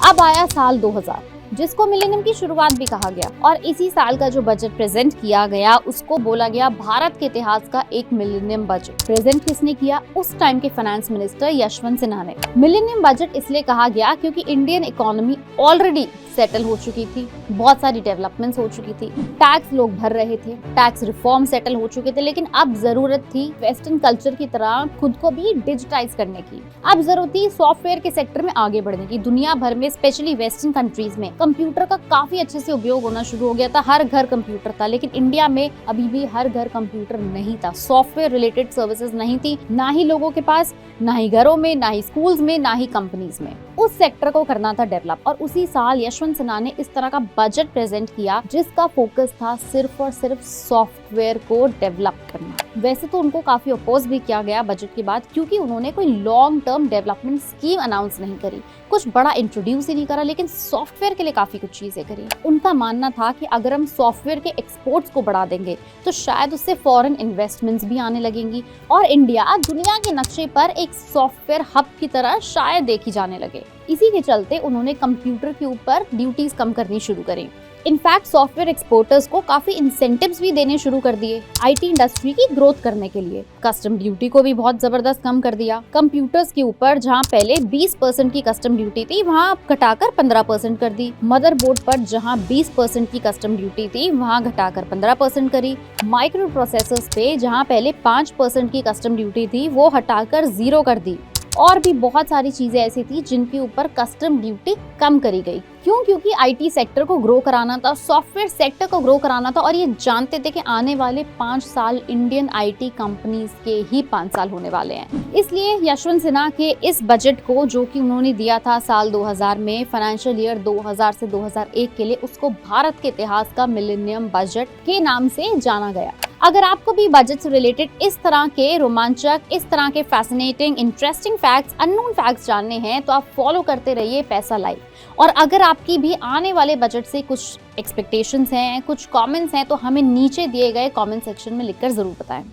अब आया साल 2000, जिसको मिलेनियम की शुरुआत भी कहा गया, और इसी साल का जो बजट प्रेजेंट किया गया उसको बोला गया भारत के इतिहास का एक मिलेनियम बजट। प्रेजेंट किसने किया? उस टाइम के फाइनेंस मिनिस्टर यशवंत सिन्हा ने। मिलेनियम बजट इसलिए कहा गया क्योंकि इंडियन इकोनॉमी ऑलरेडी सेटल हो चुकी थी, बहुत सारी डेवलपमेंट्स हो चुकी थी, टैक्स लोग भर रहे थे, टैक्स रिफॉर्म सेटल हो चुके थे, लेकिन अब जरूरत थी वेस्टर्न कल्चर की तरह खुद को भी डिजिटाइज करने की। अब जरूरत थी सॉफ्टवेयर के सेक्टर में आगे बढ़ने की। दुनिया भर में स्पेशली वेस्टर्न कंट्रीज में कंप्यूटर का काफी अच्छे से उपयोग होना शुरू हो गया था, हर घर कंप्यूटर था, लेकिन इंडिया में अभी भी हर घर कंप्यूटर नहीं था, सॉफ्टवेयर रिलेटेड सर्विसेज नहीं थी, ना ही लोगों के पास, ना ही घरों में, ना ही स्कूल्स में, ना ही कंपनीज में। उस सेक्टर को करना था डेवलप, और उसी साल यशवंत सिन्हा ने इस तरह का बजट प्रेजेंट किया जिसका फोकस था सिर्फ और सिर्फ सॉफ्टवेयर को डेवलप करना। वैसे तो उनको काफी अपोज भी किया गया बजट के बाद, क्योंकि उन्होंने कोई long term development scheme announce नहीं करी, कुछ बड़ा इंट्रोड्यूस ही नहीं करा, लेकिन सॉफ्टवेयर के लिए काफी कुछ चीजें करी। उनका मानना था कि अगर हम सॉफ्टवेयर के एक्सपोर्ट्स को बढ़ा देंगे तो शायद उससे फॉरेन इन्वेस्टमेंट्स भी आने लगेंगी और इंडिया दुनिया के नक्शे पर एक सॉफ्टवेयर हब की तरह शायद देखी जाने लगे। इसी के चलते उन्होंने कंप्यूटर के ऊपर ड्यूटीज कम करनी शुरू करी। इनफैक्ट सॉफ्टवेयर एक्सपोर्टर्स को काफी इंसेंटिव्स भी देने शुरू कर दिए आईटी इंडस्ट्री की ग्रोथ करने के लिए। कस्टम ड्यूटी को भी बहुत जबरदस्त कम कर दिया। कंप्यूटर्स के ऊपर जहां पहले 20% की कस्टम ड्यूटी थी वहां घटाकर 15% कर दी। मदरबोर्ड पर जहां 20% की कस्टम ड्यूटी थी वहां घटाकर 15% करी। माइक्रो प्रोसेसर्स पे जहां पहले 5% की कस्टम ड्यूटी थी वो हटाकर 0 कर दी। और भी बहुत सारी चीजें ऐसी थी जिनके ऊपर कस्टम ड्यूटी कम करी गई। क्यों? क्योंकि आईटी सेक्टर को ग्रो कराना था, सॉफ्टवेयर सेक्टर को ग्रो कराना था, और ये जानते थे कि आने वाले 5 साल इंडियन आईटी कंपनीज के ही 5 साल होने वाले हैं। इसलिए यशवंत सिन्हा के इस बजट को, जो कि उन्होंने दिया था साल 2000 में, फाइनेंशियल ईयर 2000 से 2001 के लिए, उसको भारत के इतिहास का मिलेनियम बजट के नाम से जाना गया। अगर आपको भी बजट से रिलेटेड इस तरह के रोमांचक, इस तरह के fascinating, interesting facts, unknown facts जानने हैं तो आप फॉलो करते रहिए पैसा लाइव। और अगर आपकी भी आने वाले बजट से कुछ एक्सपेक्टेशंस हैं, कुछ कमेंट्स हैं, तो हमें नीचे दिए गए कमेंट सेक्शन में लिखकर जरूर बताएं।